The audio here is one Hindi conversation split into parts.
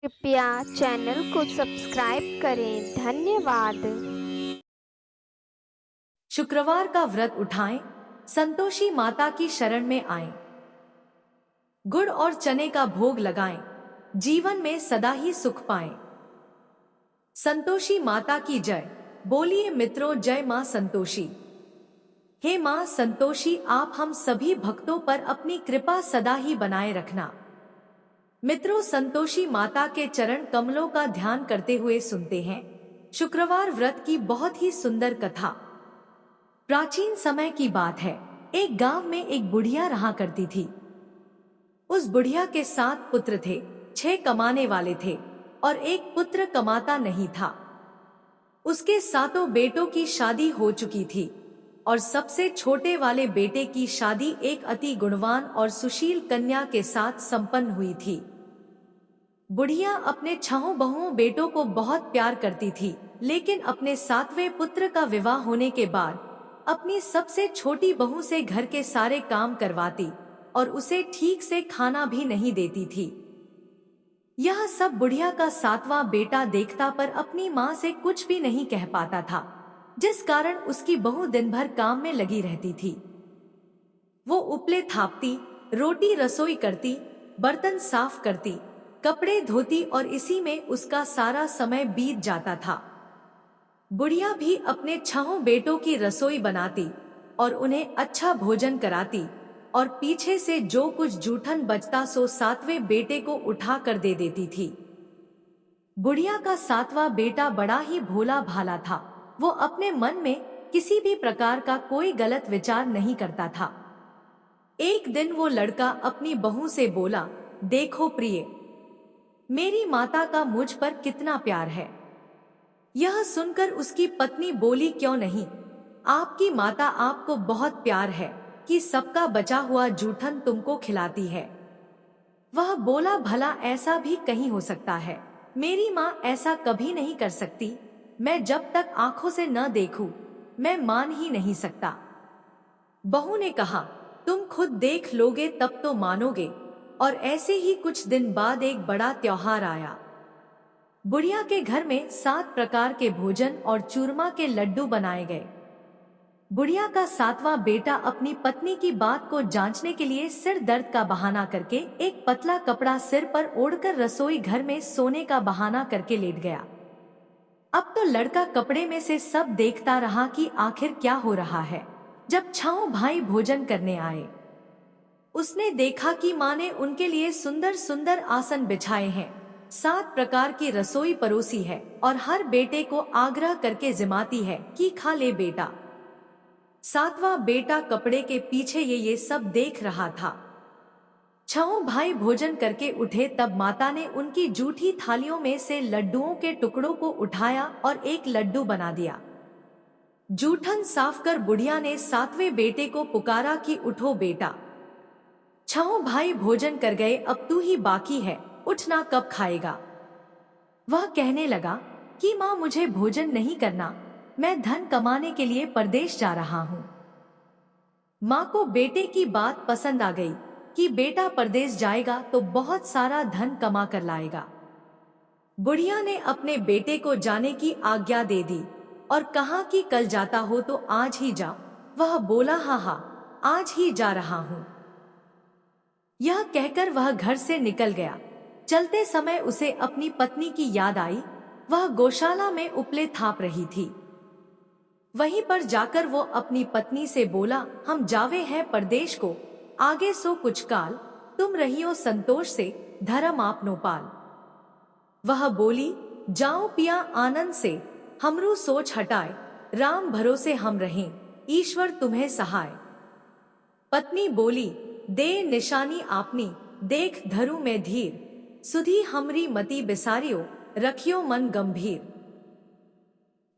कृपया चैनल को सब्सक्राइब करें। धन्यवाद। शुक्रवार का व्रत उठाएं, संतोषी माता की शरण में आएं। गुड़ और चने का भोग लगाएं, जीवन में सदा ही सुख पाएं। संतोषी माता की जय। बोलिए मित्रों, जय मां संतोषी। हे मां संतोषी, आप हम सभी भक्तों पर अपनी कृपा सदा ही बनाए रखना। मित्रों, संतोषी माता के चरण कमलों का ध्यान करते हुए सुनते हैं शुक्रवार व्रत की बहुत ही सुंदर कथा। प्राचीन समय की बात है। एक गांव में एक बुढ़िया रहा करती थी। उस बुढ़िया के 7 पुत्र थे। 6 कमाने वाले थे और एक पुत्र कमाता नहीं था। उसके 7 बेटों की शादी हो चुकी थी और सबसे छोटे वाले बेटे की शादी एक अति गुणवान और सुशील कन्या के साथ संपन्न हुई थी। बुढ़िया अपने 6 बहुओं बेटों को बहुत प्यार करती थी, लेकिन अपने 7वें पुत्र का विवाह होने के बाद अपनी सबसे छोटी बहू से घर के सारे काम करवाती और उसे ठीक से खाना भी नहीं देती थी। यह सब बुढ़िया का 7वां बेटा देखता पर अपनी माँ से कुछ भी नहीं कह पाता था, जिस कारण उसकी बहू दिन भर काम में लगी रहती थी। वो उपले थापती, रोटी रसोई करती, बर्तन साफ करती, कपड़े धोती और इसी में उसका सारा समय बीत जाता था। बुढ़िया भी अपने 6 बेटों की रसोई बनाती और उन्हें अच्छा भोजन कराती और पीछे से जो कुछ जूठन बचता सो 7वें बेटे को उठा कर दे देती थी। बुढ़िया का 7वां बेटा बड़ा ही भोला भाला था। वो अपने मन में किसी भी प्रकार का कोई गलत विचार नहीं करता था। एक दिन वो लड़का अपनी बहू से बोला, देखो प्रिय, मेरी माता का मुझ पर कितना प्यार है। यह सुनकर उसकी पत्नी बोली, क्यों नहीं, आपकी माता आपको बहुत प्यार है कि सबका बचा हुआ जूठन तुमको खिलाती है। वह बोला, भला ऐसा भी कहीं हो सकता है? मेरी माँ ऐसा कभी नहीं कर सकती। मैं जब तक आंखों से न देखूं, मैं मान ही नहीं सकता। बहू ने कहा, तुम खुद देख लोगे तब तो मानोगे। और ऐसे ही कुछ दिन बाद एक बड़ा त्योहार आया। बुढ़िया के घर में 7 प्रकार के भोजन और चूरमा के लड्डू बनाए गए। बुढ़िया का 7वां बेटा अपनी पत्नी की बात को जांचने के लिए सिर दर्द का बहाना करके एक पतला कपड़ा सिर पर ओढ़कर रसोई घर में सोने का बहाना करके लेट गया। अब तो लड़का कपड़े में से सब देखता रहा कि आखिर क्या हो रहा है। जब 6 भाई भोजन करने आए, उसने देखा कि माँ ने उनके लिए सुंदर सुंदर आसन बिछाए हैं, 7 प्रकार की रसोई परोसी है और हर बेटे को आग्रह करके जिमाती है कि खा ले बेटा। 7वां बेटा कपड़े के पीछे ये सब देख रहा था। 6 भाई भोजन करके उठे तब माता ने उनकी जूठी थालियों में से लड्डुओं के टुकड़ों को उठाया और एक लड्डू बना दिया। जूठन साफ कर बुढ़िया ने 7वें बेटे को पुकारा कि उठो बेटा, 6 भाई भोजन कर गए, अब तू ही बाकी है, उठना कब खाएगा? वह कहने लगा कि माँ, मुझे भोजन नहीं करना, मैं धन कमाने के लिए परदेश जा रहा हूँ। माँ को बेटे की बात पसंद आ गई कि बेटा परदेश जाएगा तो बहुत सारा धन कमा कर लाएगा। बुढ़िया ने अपने बेटे को जाने की आज्ञा दे दी और कहा कि कल जाता हो तो आज ही जाओ। वह बोला, हाँ हाँ, आज ही जा रहा हूँ। यह कहकर वह घर से निकल गया। चलते समय उसे अपनी पत्नी की याद आई। वह गौशाला में उपले थाप रही थी। वहीं पर जाकर वो अपनी पत्नी से बोला, हम जावे हैं परदेश को, आगे सो कुछ काल, तुम रहियो संतोष से, धर्म आपनो पाल। वह बोली, जाओ पिया आनंद से, हमरू सोच हटाए, राम भरोसे हम रहें, ईश्वर तुम्हें सहाय। पत्नी बोली, दे निशानी आपनी, देख धरू में धीर, सुधी हमरी मति बिसारियो, रखियो मन गंभीर।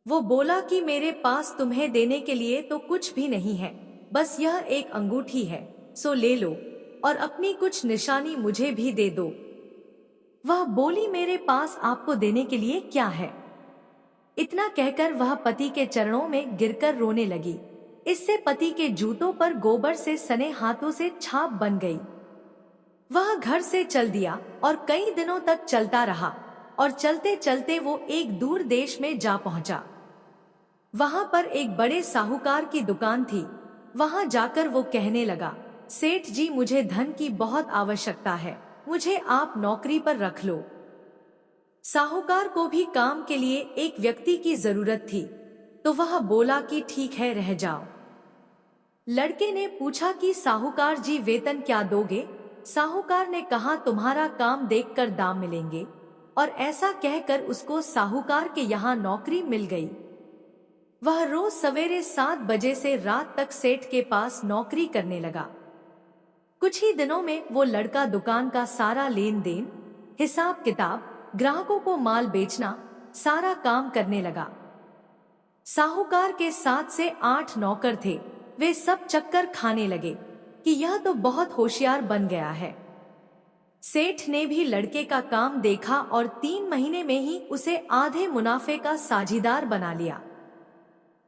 वो बोला कि मेरे पास तुम्हें देने के लिए तो कुछ भी नहीं है, बस यह एक अंगूठी है, सो ले लो और अपनी कुछ निशानी मुझे भी दे दो। वह बोली, मेरे पास आपको देने के लिए क्या है? इतना कहकर वह पति के चरणों में गिरकर रोने लगी। इससे पति के जूतों पर गोबर से सने हाथों से छाप बन गई। वह घर से चल दिया और कई दिनों तक चलता रहा और चलते चलते वो एक दूर देश में जा पहुंचा। वहां पर एक बड़े साहूकार की दुकान थी। वहां जाकर वो कहने लगा, सेठ जी, मुझे धन की बहुत आवश्यकता है, मुझे आप नौकरी पर रख लो। साहूकार को भी काम के लिए एक व्यक्ति की जरूरत थी, तो वह बोला कि ठीक है, रह जाओ। लड़के ने पूछा कि साहूकार जी, वेतन क्या दोगे? साहूकार ने कहा, तुम्हारा काम देखकर दाम मिलेंगे। और ऐसा कहकर उसको साहूकार के यहाँ नौकरी मिल गई। वह रोज सवेरे 7 बजे से रात तक सेठ के पास नौकरी करने लगा। कुछ ही दिनों में वो लड़का दुकान का सारा लेन देन, हिसाब किताब, ग्राहकों को माल बेचना, सारा काम करने लगा। साहूकार के 7 से 8 नौकर थे। वे सब चक्कर खाने लगे कि यह तो बहुत होशियार बन गया है। सेठ ने भी लड़के का काम देखा और 3 महीने में ही उसे आधे मुनाफे का साझीदार बना लिया।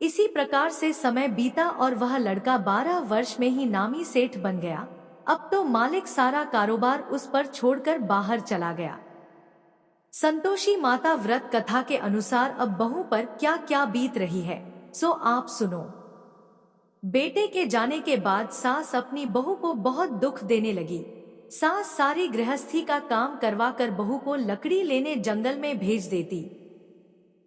इसी प्रकार से समय बीता और वह लड़का 12 वर्ष में ही नामी सेठ बन गया। अब तो मालिक सारा कारोबार उस पर छोड़कर बाहर चला गया। संतोषी माता व्रत कथा के अनुसार अब बहू पर क्या क्या बीत रही है, सो आप सुनो। बेटे के जाने के बाद सास अपनी बहू को बहुत दुख देने लगी। सास सारी गृहस्थी का काम करवाकर बहू को लकड़ी लेने जंगल में भेज देती।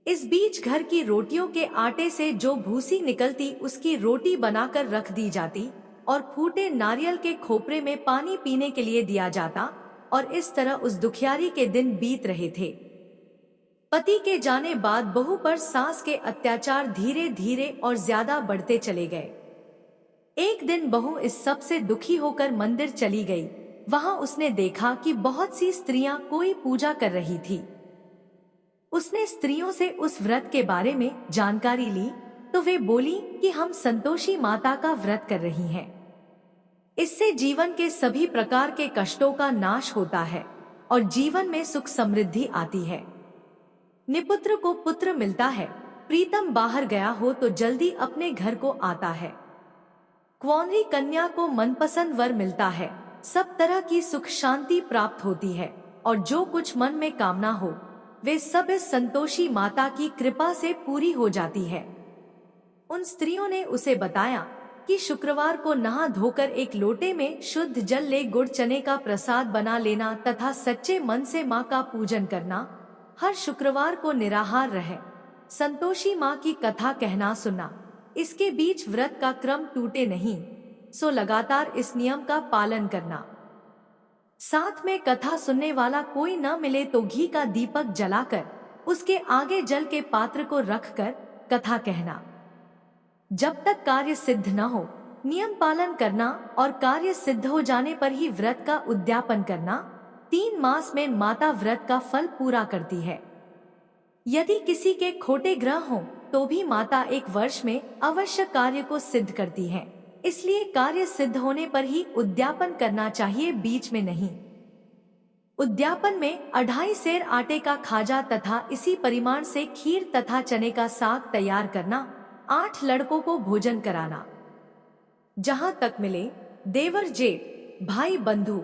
इस बीच घर की रोटियों के आटे से जो भूसी निकलती उसकी रोटी बनाकर रख दी जाती और फूटे नारियल के खोपरे में पानी पीने के लिए दिया जाता। और इस तरह उस दुखियारी के दिन बीत रहे थे। पति के जाने बाद बहू पर सास के अत्याचार धीरे धीरे और ज्यादा बढ़ते चले गए। एक दिन बहू इस सब से दुखी होकर मंदिर चली गई। वहां उसने देखा कि बहुत सी स्त्रियां कोई पूजा कर रही थी। उसने स्त्रियों से उस व्रत के बारे में जानकारी ली तो वे बोली कि हम संतोषी माता का व्रत कर रही हैं। इससे जीवन के सभी प्रकार के कष्टों का नाश होता है और जीवन में सुख समृद्धि आती है। निपुत्र को पुत्र मिलता है, प्रीतम बाहर गया हो तो जल्दी अपने घर को आता है। कुंवारी कन्या को मनपसंद वर मिलता है, सब तरह की सुख शांति प्राप्त होती है और जो कुछ मन में कामना हो वे सब इस संतोषी माता की कृपा से पूरी हो जाती है। उन स्त्रियों ने उसे बताया कि शुक्रवार को नहा धोकर एक लोटे में शुद्ध जल ले गुड़ चने का प्रसाद बना लेना तथा सच्चे मन से माँ का पूजन करना, हर शुक्रवार को निराहार रहे, संतोषी माँ की कथा कहना सुनना, इसके बीच व्रत का क्रम टूटे नहीं, सो लगातार इस नियम का पालन करना। साथ में कथा सुनने वाला कोई न मिले तो घी का दीपक जलाकर उसके आगे जल के पात्र को रखकर कथा कहना। जब तक कार्य सिद्ध न हो नियम पालन करना और कार्य सिद्ध हो जाने पर ही व्रत का उद्यापन करना। 3 मास में माता व्रत का फल पूरा करती है। यदि किसी के खोटे ग्रह हो तो भी माता 1 वर्ष में अवश्य कार्य को सिद्ध करती है। इसलिए कार्य सिद्ध होने पर ही उद्यापन करना चाहिए, बीच में नहीं। उद्यापन में 2.5 सेर आटे का खाजा तथा इसी परिमाण से खीर तथा चने का साग तैयार करना, 8 लड़कों को भोजन कराना। जहां तक मिले देवर जेठ भाई बंधु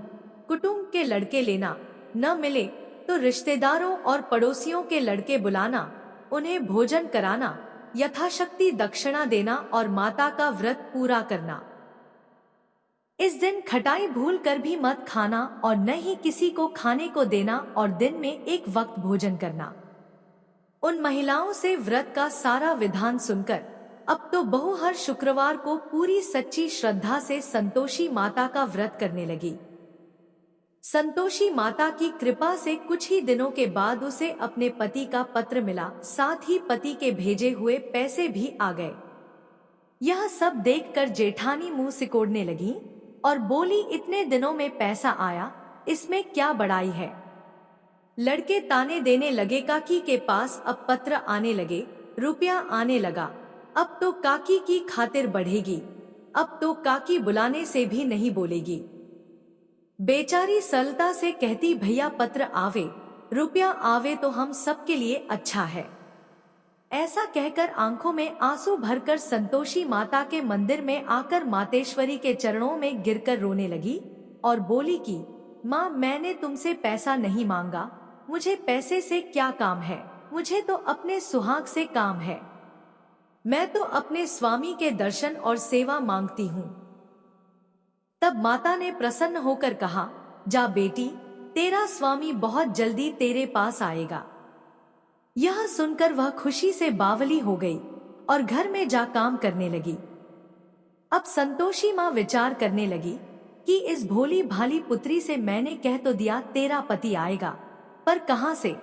कुटुंब के लड़के लेना, न मिले तो रिश्तेदारों और पड़ोसियों के लड़के बुलाना, उन्हें भोजन कराना, यथाशक्ति दक्षिणा देना और माता का व्रत पूरा करना। इस दिन खटाई भूल कर भी मत खाना और न ही किसी को खाने को देना और दिन में 1 वक्त भोजन करना। उन महिलाओं से व्रत का सारा विधान सुनकर अब तो बहू हर शुक्रवार को पूरी सच्ची श्रद्धा से संतोषी माता का व्रत करने लगी। संतोषी माता की कृपा से कुछ ही दिनों के बाद उसे अपने पति का पत्र मिला, साथ ही पति के भेजे हुए पैसे भी आ गए। यह सब देखकर जेठानी मुंह सिकोड़ने लगी और बोली, इतने दिनों में पैसा आया, इसमें क्या बड़ाई है। लड़के ताने देने लगे, काकी के पास अब पत्र आने लगे, रुपया आने लगा, अब तो काकी की खातिर बढ़ेगी, अब तो काकी बुलाने से भी नहीं बोलेगी। बेचारी सरलता से कहती, भैया पत्र आवे, रुपया आवे तो हम सबके लिए अच्छा है। ऐसा कहकर आंखों में आंसू भरकर संतोषी माता के मंदिर में आकर मातेश्वरी के चरणों में गिरकर रोने लगी और बोली कि माँ, मैंने तुमसे पैसा नहीं मांगा, मुझे पैसे से क्या काम है, मुझे तो अपने सुहाग से काम है। मैं तो अपने स्वामी के दर्शन और सेवा मांगती हूँ। तब माता ने प्रसन्न होकर कहा, जा बेटी, तेरा स्वामी बहुत जल्दी तेरे पास आएगा। यह सुनकर वह खुशी से बावली हो गई और घर में जा काम करने लगी। अब संतोषी माँ विचार करने लगी कि इस भोली भाली पुत्री से मैंने कह तो दिया तेरा पति आएगा, पर कहां से?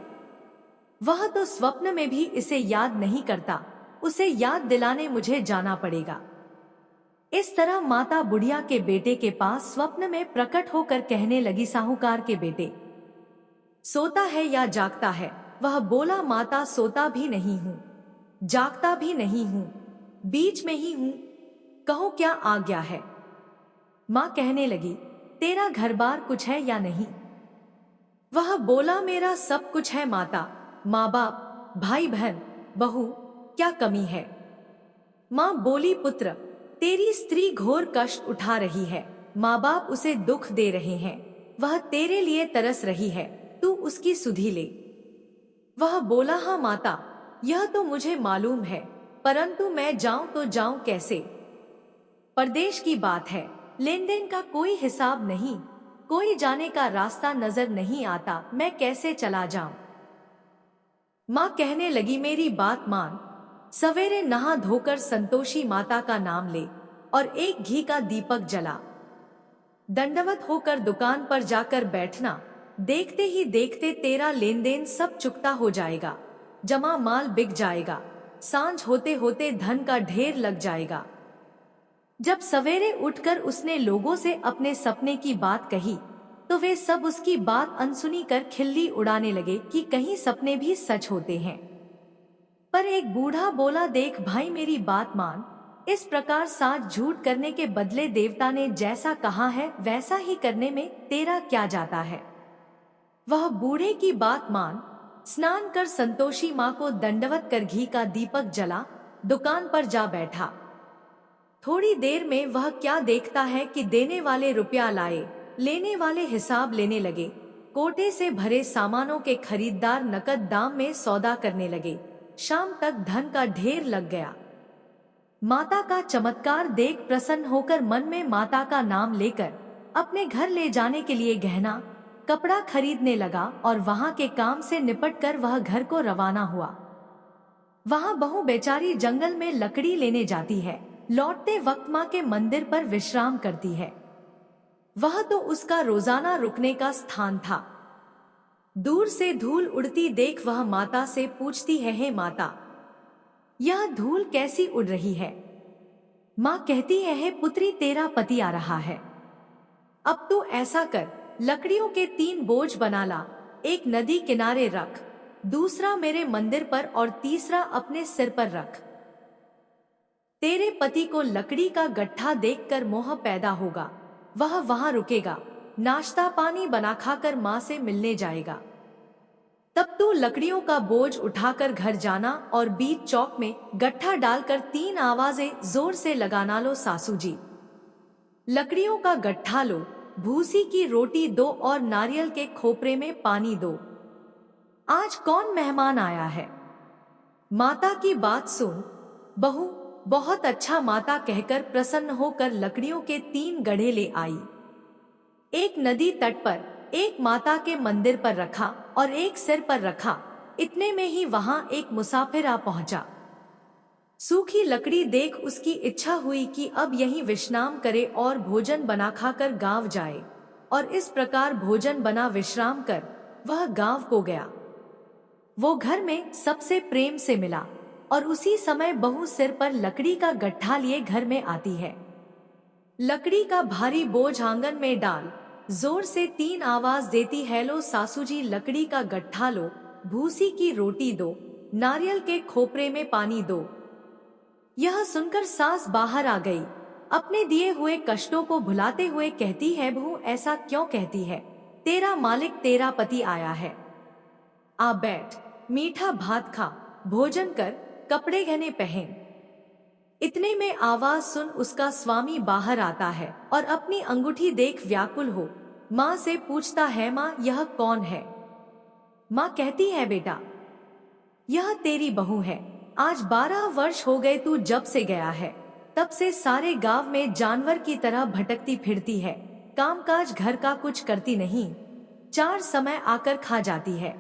वह तो स्वप्न में भी इसे याद नहीं करता, उसे याद दिलाने मुझे जाना पड़ेगा। इस तरह माता बुढ़िया के बेटे के पास स्वप्न में प्रकट होकर कहने लगी, साहूकार के बेटे, सोता है या जागता है? वह बोला, माता, सोता भी नहीं हूँ, जागता भी नहीं हूँ, बीच में ही हूँ, कहो क्या आ गया है? माँ कहने लगी, तेरा घर बार कुछ है या नहीं? वह बोला, मेरा सब कुछ है माता, माँ बाप, भाई बहन, बहू, क्या कमी है? माँ बोली, पुत्र, तेरी स्त्री घोर कष्ट उठा रही है, माँ बाप उसे दुख दे रहे हैं, वह तेरे लिए तरस रही है, तू उसकी सुधि ले। वह बोला, हाँ माता, यह तो मुझे मालूम है, परंतु मैं जाऊं तो जाऊं कैसे? परदेश की बात है, लेन देन का कोई हिसाब नहीं, कोई जाने का रास्ता नजर नहीं आता, मैं कैसे चला जाऊं? माँ कहने लगी, मेरी बात मान, सवेरे नहा धोकर संतोषी माता का नाम ले और एक घी का दीपक जला, दंडवत होकर दुकान पर जाकर बैठना, देखते ही देखते तेरा लेन देन सब चुकता हो जाएगा, जमा माल बिक जाएगा, सांझ होते होते धन का ढेर लग जाएगा। जब सवेरे उठकर उसने लोगों से अपने सपने की बात कही तो वे सब उसकी बात अनसुनी कर खिल्ली उड़ाने लगे कि कहीं सपने भी सच होते हैं। पर एक बूढ़ा बोला, देख भाई, मेरी बात मान, इस प्रकार साथ झूठ करने के बदले देवता ने जैसा कहा है वैसा ही करने में तेरा क्या जाता है? वह बूढ़े की बात मान, स्नान कर संतोषी माँ को दंडवत कर घी का दीपक जला, दुकान पर जा बैठा। थोड़ी देर में वह क्या देखता है कि देने वाले रुपया लाए, लेने वाले हिसाब लेने लगे, कोटे से भरे सामानों के खरीदार नकद दाम में सौदा करने लगे, शाम तक धन का ढेर लग गया। माता का चमत्कार देख प्रसन्न होकर मन में माता का नाम लेकर अपने घर ले जाने के लिए गहना कपड़ा खरीदने लगा और वहां के काम से निपटकर वह घर को रवाना हुआ। वहां बहू बेचारी जंगल में लकड़ी लेने जाती है, लौटते वक्त माँ के मंदिर पर विश्राम करती है। वह तो उसका रोजाना रुकने का स्थान था। दूर से धूल उड़ती देख वह माता से पूछती है, हे माता, यह धूल कैसी उड़ रही है? माँ कहती है, हे पुत्री, तेरा पति आ रहा है। अब तू ऐसा कर, लकड़ियों के 3 बोझ बना ला, एक नदी किनारे रख, दूसरा मेरे मंदिर पर और तीसरा अपने सिर पर रख। तेरे पति को लकड़ी का गट्ठा देखकर मोह पैदा होगा, वह वहां रुकेगा, नाश्ता पानी बना खाकर माँ से मिलने जाएगा। तब तू लकड़ियों का बोझ उठाकर घर जाना और बीच चौक में गट्ठा डालकर 3 आवाजें जोर से लगाना, लो सासू जी, लकड़ियों का गट्ठा लो, भूसी की रोटी दो और नारियल के खोपरे में पानी दो, आज कौन मेहमान आया है? माता की बात सुन बहू, बहुत अच्छा माता कहकर प्रसन्न होकर लकड़ियों के 3 गड्ढे ले आई। एक नदी तट पर, एक माता के मंदिर पर रखा और एक सिर पर रखा। इतने में ही वहां एक मुसाफिर आ पहुंचा। सूखी लकड़ी देख उसकी इच्छा हुई कि अब यहीं विश्राम करे और भोजन बना खाकर गांव जाए, और इस प्रकार भोजन बना विश्राम कर वह गांव को गया। वो घर में सबसे प्रेम से मिला और उसी समय बहू सिर पर लकड़ी का गट्ठा लिए घर में आती है। लकड़ी का भारी बोझ आंगन में डाल, जोर से 3 आवाज देती है, लो सासू जी, लकड़ी का गट्ठा लो, भूसी की रोटी दो, नारियल के खोपरे में पानी दो। यह सुनकर सास बाहर आ गई। अपने दिए हुए कष्टों को भुलाते हुए कहती है, बहू ऐसा क्यों कहती है? तेरा मालिक, तेरा पति आया है, आ बैठ, मीठा भात खा, भोजन कर, कपड़े गहने पहन। इतने में आवाज सुन उसका स्वामी बाहर आता है और अपनी अंगूठी देख व्याकुल हो माँ से पूछता है, माँ यह कौन है? माँ कहती है, बेटा यह तेरी बहू है। आज 12 वर्ष हो गए तू जब से गया है, तब से सारे गांव में जानवर की तरह भटकती फिरती है। कामकाज घर का कुछ करती नहीं, 4 समय आकर खा जाती है।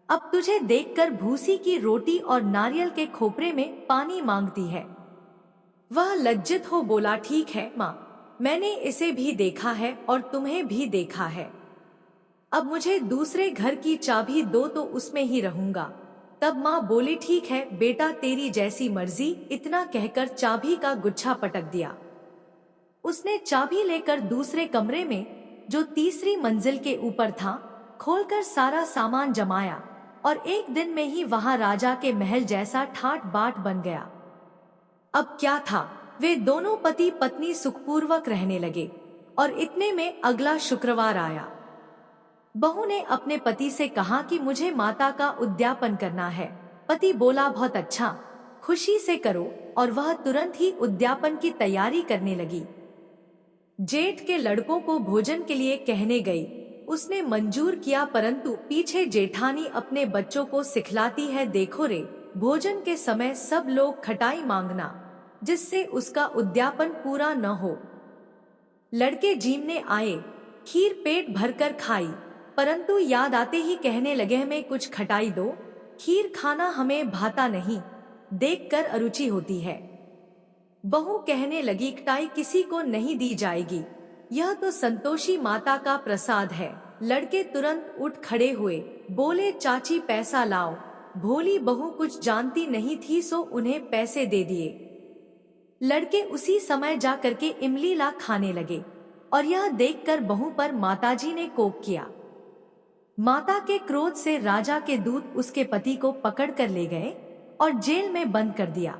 अब तुझे देखकर भूसी की रोटी और नारियल के खोपरे में पानी मांगती है। वह लज्जित हो बोला, ठीक है माँ, मैंने इसे भी देखा है और तुम्हें भी देखा है। अब मुझे दूसरे घर की चाबी दो तो उसमें ही रहूंगा। तब माँ बोली, ठीक है बेटा, तेरी जैसी मर्जी। इतना कहकर चाबी का गुच्छा पटक दिया। उसने चाबी लेकर दूसरे कमरे में, जो तीसरी मंजिल के ऊपर था, खोलकर सारा सामान जमाया और एक दिन में ही वहां राजा के महल जैसा ठाट बाट बन गया। अब क्या था, वे दोनों पति पत्नी सुखपूर्वक रहने लगे और इतने में अगला शुक्रवार आया। बहू ने अपने पति से कहा कि मुझे माता का उद्यापन करना है। पति बोला, बहुत अच्छा, खुशी से करो, और वह तुरंत ही उद्यापन की तैयारी करने लगी। जेठ के लड़कों को भोजन के लिए कहने गई। उसने मंजूर किया, परंतु पीछे जेठानी अपने बच्चों को सिखलाती है, देखो रे, भोजन के समय सब लोग खटाई मांगना, जिससे उसका उद्यापन पूरा न हो। लड़के जीमने आए, खीर पेट भरकर खाई, परंतु याद आते ही कहने लगे, हमें कुछ खटाई दो, खीर खाना हमें भाता नहीं, देखकर अरुचि होती है। बहू कहने लगी, खटाई किसी को नहीं दी जाएगी, यह तो संतोषी माता का प्रसाद है। लड़के तुरंत उठ खड़े हुए, बोले, चाची पैसा लाओ। भोली बहू कुछ जानती नहीं थी, सो उन्हें पैसे दे दिए। लड़के उसी समय जा करके इमली ला खाने लगे और यह देखकर बहू पर माताजी ने कोप किया। माता के क्रोध से राजा के दूत उसके पति को पकड़ कर ले गए और जेल में बंद कर दिया।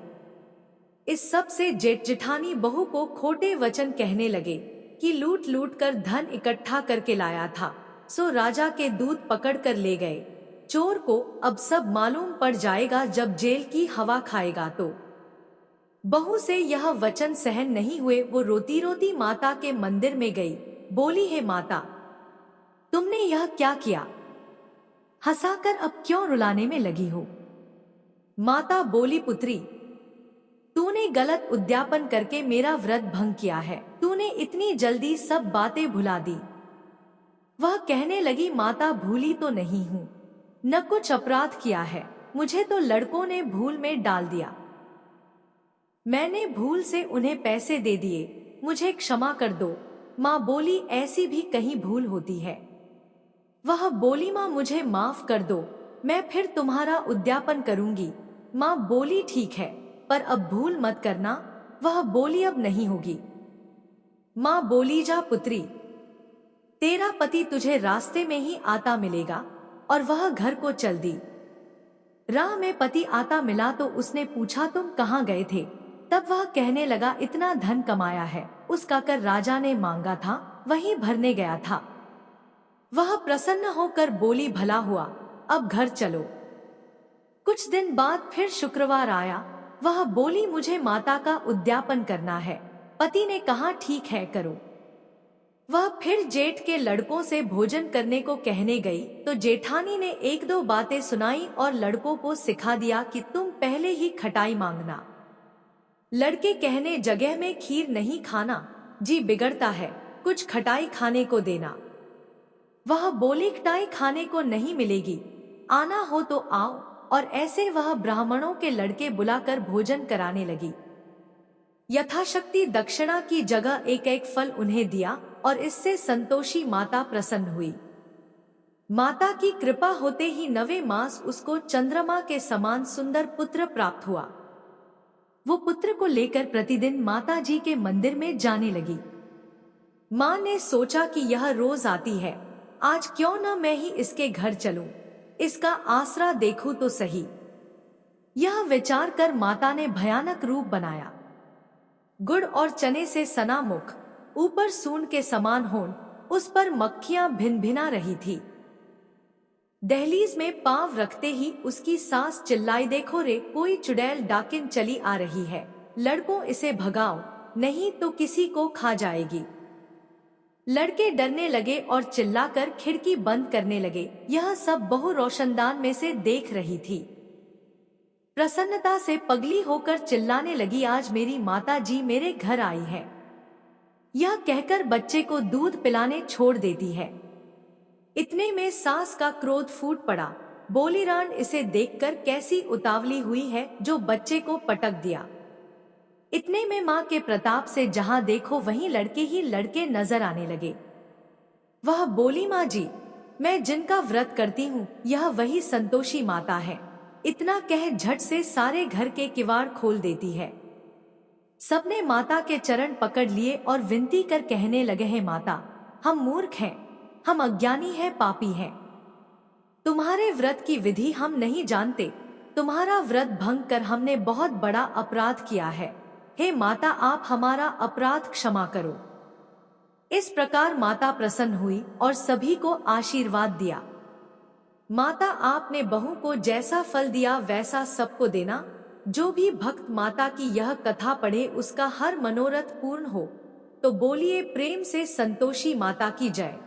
इस सब से जेठ जेठानी बहू को खोटे वचन कहने लगे कि लूट लूट कर धन इकट्ठा करके लाया था, सो राजा के दूत पकड़ कर ले गए। चोर को अब सब मालूम पड़ जाएगा जब जेल की हवा खाएगा तो। बहू से यह वचन सहन नहीं हुए, वो रोती रोती माता के मंदिर में गई। बोली, हे माता, तुमने यह क्या किया? हंसाकर अब क्यों रुलाने में लगी हो? माता बोली, पुत्री, तूने गलत उद्यापन करके मेरा व्रत भंग किया है। तूने इतनी जल्दी सब बातें भुला दी। वह कहने लगी, माता, भूली तो नहीं हूँ, न कुछ अपराध किया है, मुझे तो लड़कों ने भूल में डाल दिया। मैंने भूल से उन्हें पैसे दे दिए, मुझे क्षमा कर दो। माँ बोली, ऐसी भी कहीं भूल होती है। वह बोली, माँ मुझे माफ कर दो, मैं फिर तुम्हारा उद्यापन करूंगी। माँ बोली, ठीक है, पर अब भूल मत करना। वह बोली, अब नहीं होगी। माँ बोली, जा पुत्री, तेरा पति तुझे रास्ते में ही आता मिलेगा। और वह घर को चल दी। राह में पति आता मिला तो उसने पूछा, तुम कहाँ गए थे? तब वह कहने लगा, इतना धन कमाया है, उसका कर राजा ने मांगा था, वहीं भरने गया था। वह प्रसन्न होकर बोली, भला हुआ, अब घर चलो। कुछ दिन बाद फिर शुक्रवार आया। वह बोली, मुझे माता का उद्यापन करना है। पति ने कहा, ठीक है, करो। वह फिर जेठ के लड़कों से भोजन करने को कहने गई तो जेठानी ने एक दो बातें सुनाई और लड़कों को सिखा दिया कि तुम पहले ही खटाई मांगना। लड़के कहने, जगह में खीर नहीं खाना, जी बिगड़ता है, कुछ खटाई खाने को देना। वह बोली, खटाई खाने को नहीं मिलेगी, आना हो तो आओ। और ऐसे वह ब्राह्मणों के लड़के बुलाकर भोजन कराने लगी। यथाशक्ति दक्षिणा की जगह एक एक फल उन्हें दिया और इससे संतोषी माता प्रसन्न हुई। माता की कृपा होते ही 9वें मास उसको चंद्रमा के समान सुंदर पुत्र प्राप्त हुआ। वो पुत्र को लेकर प्रतिदिन माता जी के मंदिर में जाने लगी। माँ ने सोचा कि यह रोज आती है, आज क्यों न मैं ही इसके घर चलूं, इसका आसरा देखूं तो सही। यह विचार कर माता ने भयानक रूप बनाया। गुड़ और चने से सना मुख, ऊपर सूंड के समान होंठ, उस पर मक्खियां भिन भिना रही थी। दहलीज में पांव रखते ही उसकी सास चिल्लाई, देखो रे, कोई चुड़ैल डाकिन चली आ रही है, लड़कों इसे भगाओ, नहीं तो किसी को खा जाएगी। लड़के डरने लगे और चिल्लाकर खिड़की बंद करने लगे। यह सब बहू रोशनदान में से देख रही थी। प्रसन्नता से पगली होकर चिल्लाने लगी, आज मेरी माता जी मेरे घर आई है। यह कहकर बच्चे को दूध पिलाने छोड़ देती है। इतने में सास का क्रोध फूट पड़ा। बोली, रान इसे देखकर कैसी उतावली हुई है जो बच्चे को पटक दिया। इतने में माँ के प्रताप से जहां देखो वहीं लड़के ही लड़के नजर आने लगे। वह बोली, माँ जी, मैं जिनका व्रत करती हूँ यह वही संतोषी माता है। इतना कह झट से सारे घर के किवाड़ खोल देती है। सबने माता के चरण पकड़ लिए और विनती कर कहने लगे हैं, माता हम मूर्ख हैं, हम अज्ञानी हैं, पापी हैं। तुम्हारे व्रत की विधि हम नहीं जानते। तुम्हारा व्रत भंग कर हमने बहुत बड़ा अपराध किया है। हे माता, आप हमारा अपराध क्षमा करो। इस प्रकार माता प्रसन्न हुई और सभी को आशीर्वाद दिया। माता, आपने बहू को जैसा फल दिया वैसा सबको देना। जो भी भक्त माता की यह कथा पढ़े उसका हर मनोरथ पूर्ण हो। तो बोलिए प्रेम से संतोषी माता की जय।